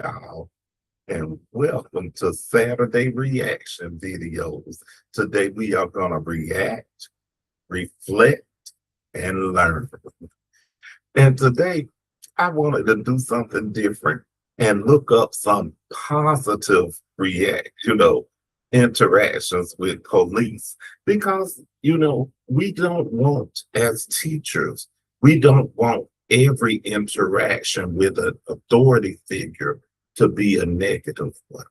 y'all, and welcome to Saturday Reaction Videos. Today we are going to react, reflect, and learn. And today I wanted to do something different and look up some positive interactions with police, because we don't want, as teachers, we don't want every interaction with an authority figure to be a negative one.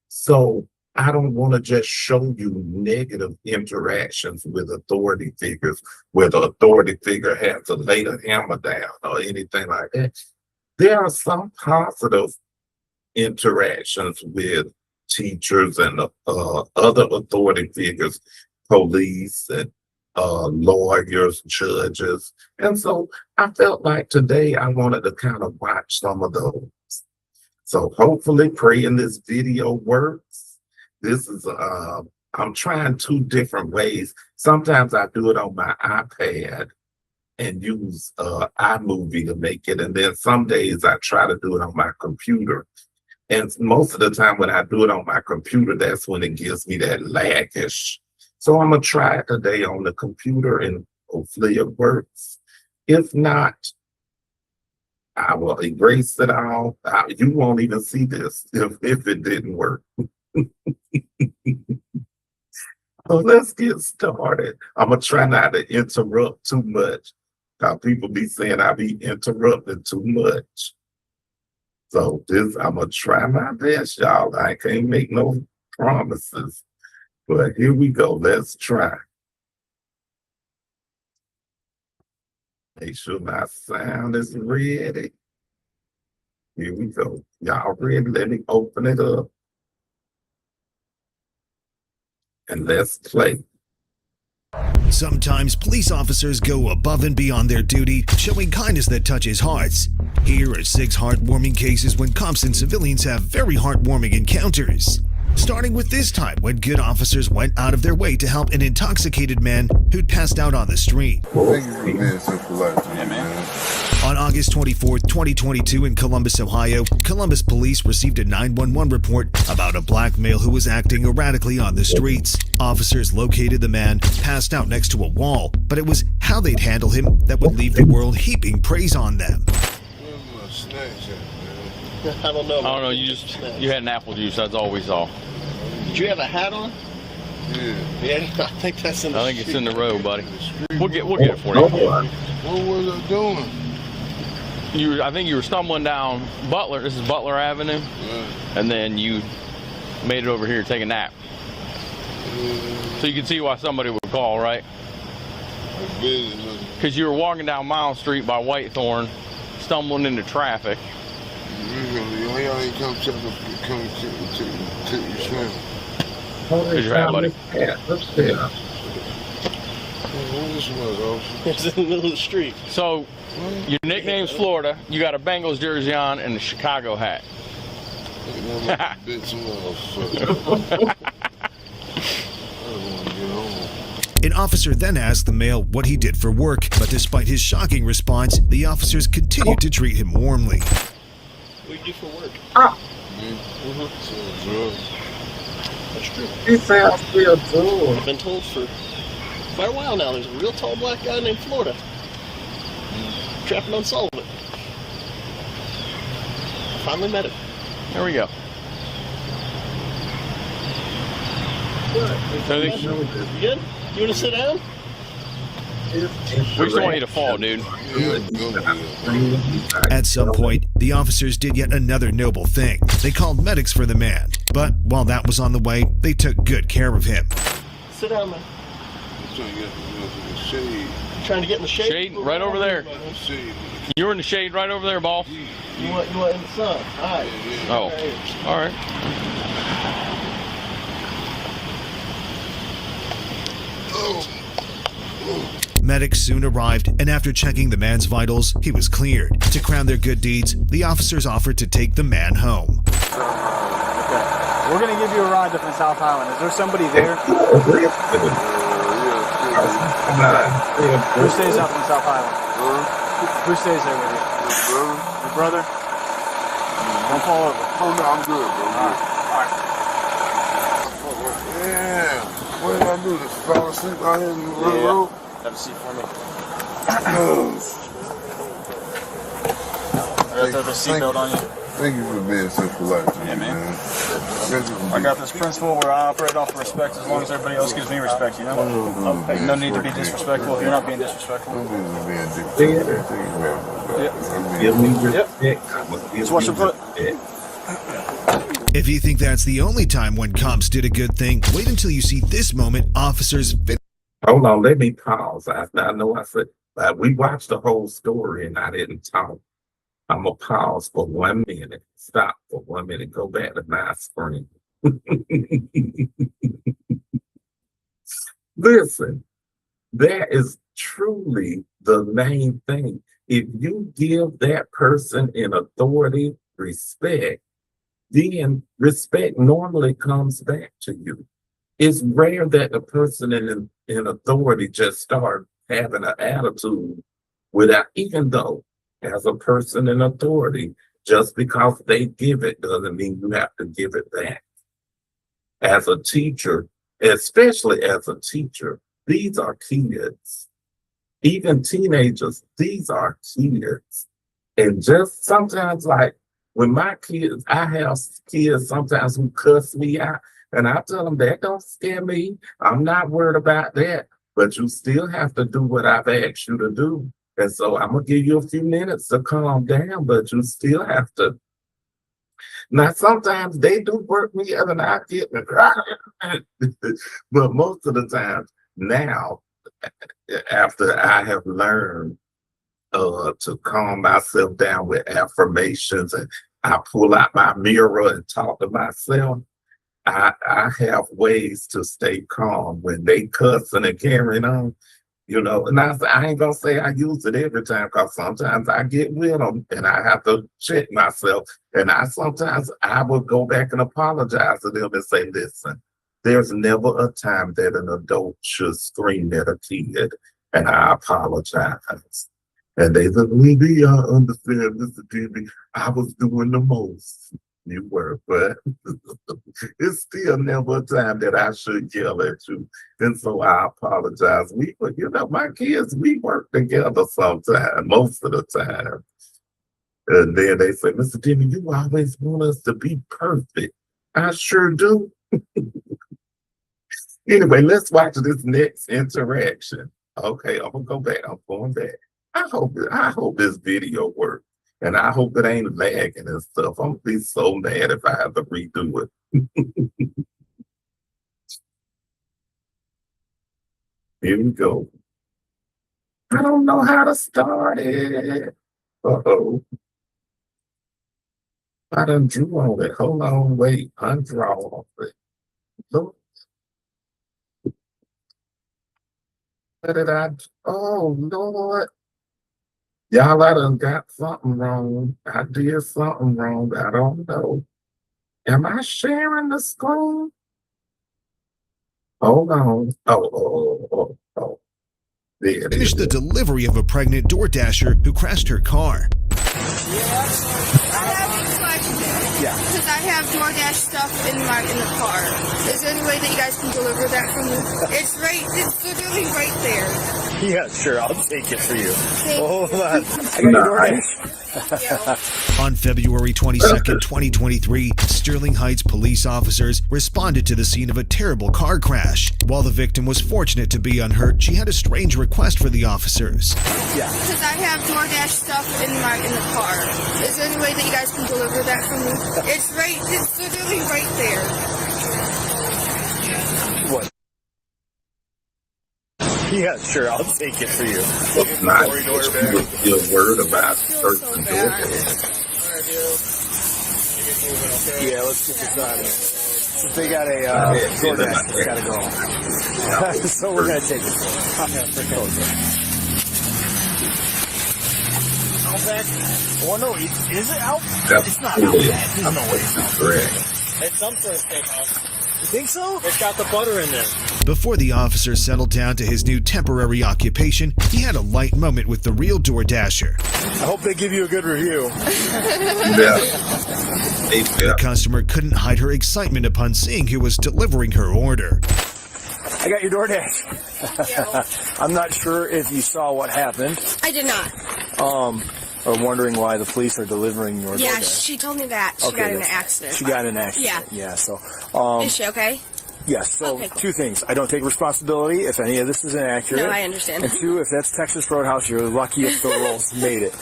So I don't want to just show you negative interactions with authority figures where the authority figure has to lay the hammer down or anything like that. There are some positive interactions with teachers and other authority figures, police and lawyers, judges. And so I felt like today I wanted to kind of watch some of those. So hopefully praying this video works. This is, I'm trying two different ways. Sometimes I do it on my iPad and use iMovie to make it. And then some days I try to do it on my computer. And most of the time when I do it on my computer, that's when it gives me that laggish. So I'm going to try it today on the computer and hopefully it works. If not, I will erase it all. You won't even see this if it didn't work. So let's get started. I'm going to try not to interrupt too much. People be saying I be interrupting too much. So I'm going to try my best, y'all. I can't make no promises. But here we go. Let's try. Make sure my sound is ready. Here we go. Y'all ready? Let me open it up. And let's play. Sometimes police officers go above and beyond their duty, showing kindness that touches hearts. Here are 6 heartwarming cases when cops and civilians have very heartwarming encounters. Starting with this time when good officers went out of their way to help an intoxicated man who'd passed out on the street. Thank you for being so polite to me, man. On August 24th, 2022 in Columbus, Ohio, Columbus police received a 911 report about a black male who was acting erratically on the streets. Officers located the man passed out next to a wall, but it was how they'd handle him that would leave the world heaping praise on them. Where's my snacks at, man? I don't know. You had an apple juice. That's all we saw. Did you have a hat on? Yeah. Yeah, I think that's in the I think it's in the road, buddy. We'll get it for you. What was I doing? I think you were stumbling down Butler. This is Butler Avenue, and then you made it over here to take a nap. So you can see why somebody would call, right? Because you were walking down Miles Street by Whitethorn, stumbling into traffic. Why y'all ain't come check your swim? Here's your hat, buddy. Let's see. What this was, officer? It's in the middle of the street. So your nickname's Florida. You got a Bengals jersey on and a Chicago hat. An officer then asked the male what he did for work, but despite his shocking response, the officers continued to treat him warmly. What do you do for work? That's true. He sounds real cool. I've been told for quite a while now there's a real tall black guy named Florida. Trapping on Sullivan. I finally met him. There we go. You good? You want to sit down? We just don't want you to fall, dude. At some point, the officers did yet another noble thing. They called medics for the man. But while that was on the way, they took good care of him. Sit down, man. I'm trying to get in the shade. Trying to get in the shade? Shade right over there. You're in the shade right over there, boss. You want in the sun? All right. Oh, all right. Medics soon arrived, and after checking the man's vitals, he was cleared. To crown their good deeds, the officers offered to take the man home. Okay. We're going to give you a ride up in South Highland. Is there somebody there? Who stays up in South Highland? Who stays there with you? Your brother? Don't fall over. Oh, no, I'm good, bro. Yeah. What did I do? Just fall asleep out here in the road? Have a seat for me. Oh, I got the seatbelt on you. thank you for being so polite to me, Yeah, man. Thank you for I got this principle where I operate off of respect as long as everybody else gives me respect, you know? No need to be disrespectful if you're not being disrespectful. Give me respect. Just watch your foot. If you think that's the only time when cops did a good thing, wait until you see this moment. Officers Hold on, let me pause. I know I said we watched the whole story and I didn't talk. I'm gonna pause for 1 minute. Stop for 1 minute. Go back to my screen. Listen, that is truly the main thing. If you give that person in authority respect, then respect normally comes back to you. It's rare that a person in authority just start having an attitude without, even though as a person in authority, just because they give it doesn't mean you have to give it back. As a teacher, especially as a teacher, these are kids. Even teenagers, these are kids. And just sometimes, like when my kids, I have kids sometimes who cuss me out, and I tell them that don't scare me. I'm not worried about that. But you still have to do what I've asked you to do. And so I'm going to give you a few minutes to calm down, but you still have to. Now, sometimes they do work me up and I get, but most of the time now, after I have learned to calm myself down with affirmations and I pull out my mirror and talk to myself, I have ways to stay calm when they cussing and carrying on. You know, and I ain't gonna say I use it every time because sometimes I get with them and I have to check myself. And sometimes I will go back and apologize to them and say, listen, there's never a time that an adult should scream at a kid, and I apologize. And they said, we understand, Mr. Demby, I was doing the most. You were, but it's still never a time that I should yell at you. And so I apologize. My kids, we work together sometimes, most of the time. And then they say, Mr. Demby, you always want us to be perfect. I sure do. Anyway, let's watch this next interaction. Okay, I'm gonna go back. I'm going back. I hope this video works. And I hope it ain't lagging and stuff. I'm gonna be so mad if I have to redo it. Here we go. I don't know how to start it. Uh-oh. I done drew on it. Hold on, wait. Undraw on it. Look. What did I do? Oh, Lord. Y'all, I done got something wrong. I did something wrong. I don't know. Am I sharing the screen? Hold on. Oh. There it finished is. the delivery of a pregnant DoorDasher who crashed her car. I have a question. Yeah. Because I have DoorDash stuff in the car. Is there any way that you guys can deliver that for me? It's literally right there. Yeah, sure. I'll take it for you. Hold on. I got your DoorDash. On February 22nd, 2023, Sterling Heights police officers responded to the scene of a terrible car crash. While the victim was fortunate to be unhurt, she had a strange request for the officers. Yeah. Because I have DoorDash stuff in the car. Is there any way that you guys can deliver that for me? It's literally right there. What? Yeah, sure. I'll take it for you. It's not your word about certain DoorDash. Yeah, let's get this out of here. Since they got a DoorDash, it's got to go. So we're going to take it. Out back? Oh, no, is it out? It's not out back. There's no way it's out. Correct. It's some sort of steakhouse. You think so? It's got the butter in there. Before the officer settled down to his new temporary occupation, he had a light moment with the real DoorDasher. I hope they give you a good review. Yeah. The customer couldn't hide her excitement upon seeing who was delivering her order. I got your DoorDash. I'm not sure if you saw what happened. I did not. Or wondering why the police are delivering your Yeah, DoorDash. she told me that. She got in an accident. She got in an accident. Yeah. So, Is she okay? yes. So, Okay, cool. two things. I don't take responsibility if any of this is inaccurate. No, I understand. And two, if that's Texas Roadhouse, you're lucky if the rolls made it.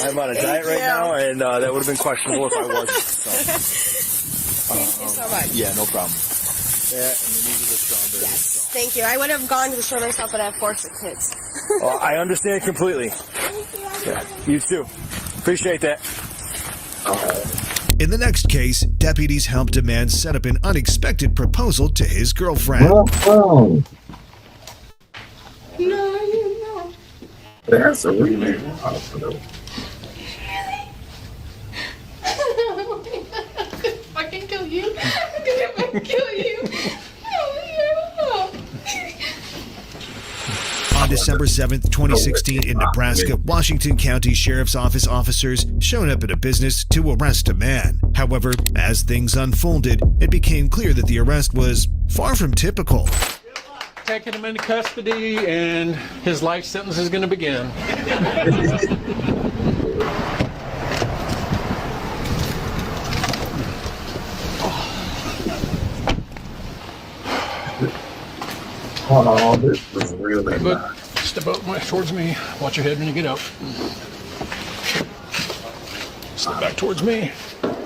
I'm on a diet right now, and that would have been questionable if I wasn't. So. Thank you so much. Yeah, no problem. Yeah, and then these are the strawberries. Yes, So. thank you. I would have gone to the store myself, but I have 4 sick kids. Well, I understand completely. Yeah, you too. Appreciate that. In the next case, deputies helped a man set up an unexpected proposal to his girlfriend. Oh, no. That's a really hospital. I can kill you. I can kill you. On December 7th, 2016, in Nebraska, Washington County Sheriff's Office officers showed up at a business to arrest a man. However, as things unfolded, it became clear that the arrest was far from typical. Taking him into custody, and his life sentence is going to begin. Oh, this was really nice. Step up towards me. Watch your head when you get up. Step back towards me.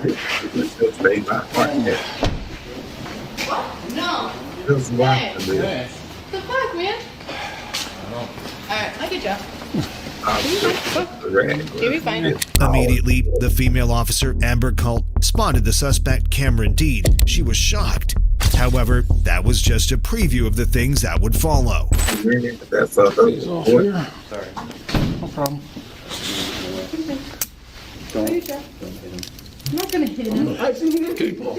This just made my heart hit. No. Just watching this. What the fuck, man? Alright, I'll get you. You'll be fine. Immediately, the female officer, Amber Colt, spotted the suspect, Cameron Dean. She was shocked. However, that was just a preview of the things that would follow. That's a He's off here. Sorry. No problem. I'm not gonna hit him. Okay. All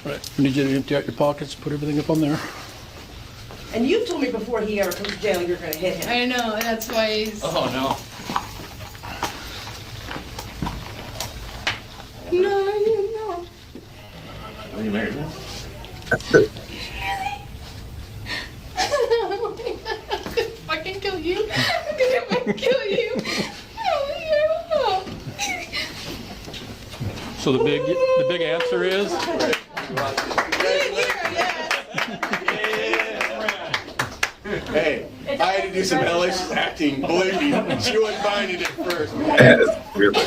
right. I need you to empty out your pockets. Put everything up on there. And you told me before he ever comes to jail you're going to hit him. I know, that's why he's... Oh no. No. Are you married now? I can kill you. I'm gonna kill you. So the big answer is. Hey, I had to do some hellacious acting. Believe me, she wasn't finding it first. That's really.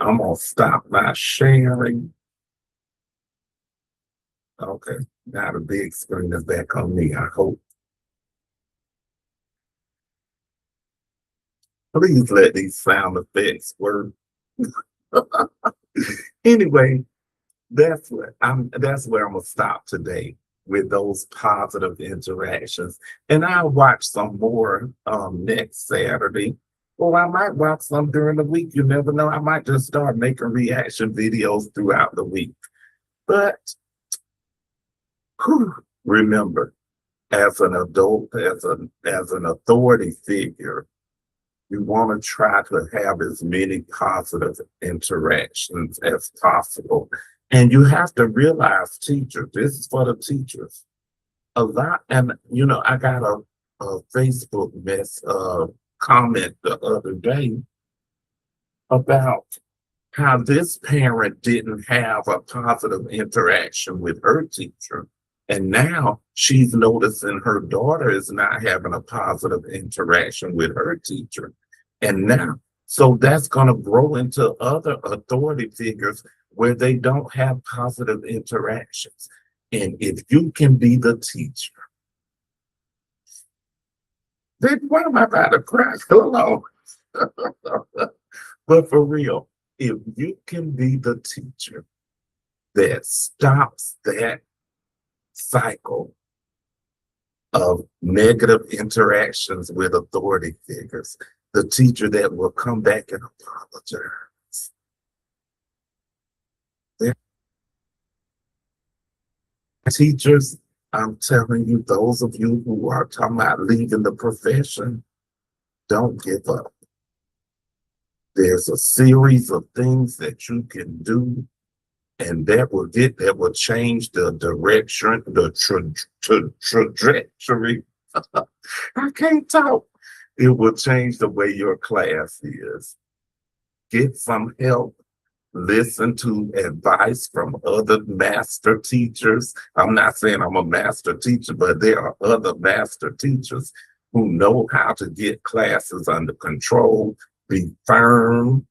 I'm gonna stop my sharing. Okay, now the big screen is back on me, I hope. Please let these sound effects work. Anyway, that's where I'm gonna stop today with those positive interactions. And I'll watch some more next Saturday. Or I might watch some during the week. You never know. I might just start making reaction videos throughout the week. But remember, as an adult, as an authority figure, you want to try to have as many positive interactions as possible. And you have to realize, teachers, this is for the teachers. A lot, and I got a Facebook comment the other day about how this parent didn't have a positive interaction with her teacher. And now she's noticing her daughter is not having a positive interaction with her teacher. And now, so that's going to grow into other authority figures where they don't have positive interactions. And if you can be the teacher, then why am I about to cry? Hello. But for real, if you can be the teacher that stops that cycle of negative interactions with authority figures, the teacher that will come back and apologize. Teachers, I'm telling you, those of you who are talking about leaving the profession, don't give up. There's a series of things that you can do, and that will change the direction, the trajectory. I can't talk. It will change the way your class is. Get some help. Listen to advice from other master teachers. I'm not saying I'm a master teacher, but there are other master teachers who know how to get classes under control, be firm.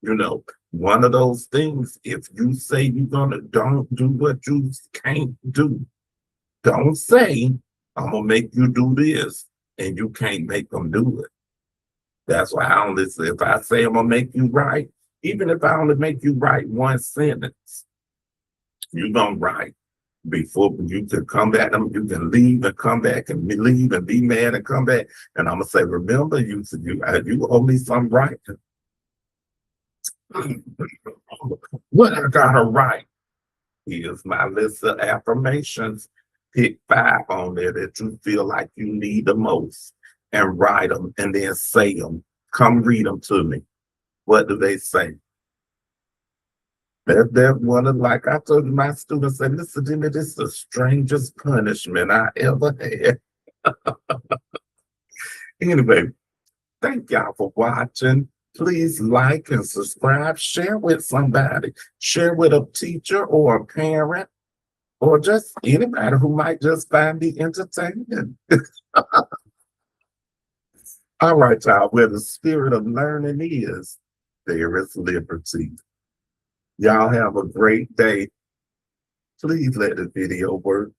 You know, one of those things, if you say you're gonna, don't do what you can't do. Don't say, I'm gonna make you do this, and you can't make them do it. That's why I only say, if I say I'm gonna make you write, even if I only make you write one sentence, you're gonna write. Before you can come back, you can leave and come back and leave and be mad and come back. And I'm gonna say, remember, you owe me some writing. What I gotta write? Here's my list of affirmations. Pick 5 on there that you feel like you need the most and write them and then say them. Come read them to me. What do they say? They're one of, like I told my students, said, listen to me, this is the strangest punishment I ever had. Anyway, thank y'all for watching. Please like and subscribe. Share with somebody. Share with a teacher or a parent or just anybody who might just find me entertaining. All right, y'all, where the spirit of learning is, there is liberty. Y'all have a great day. Please let the video work.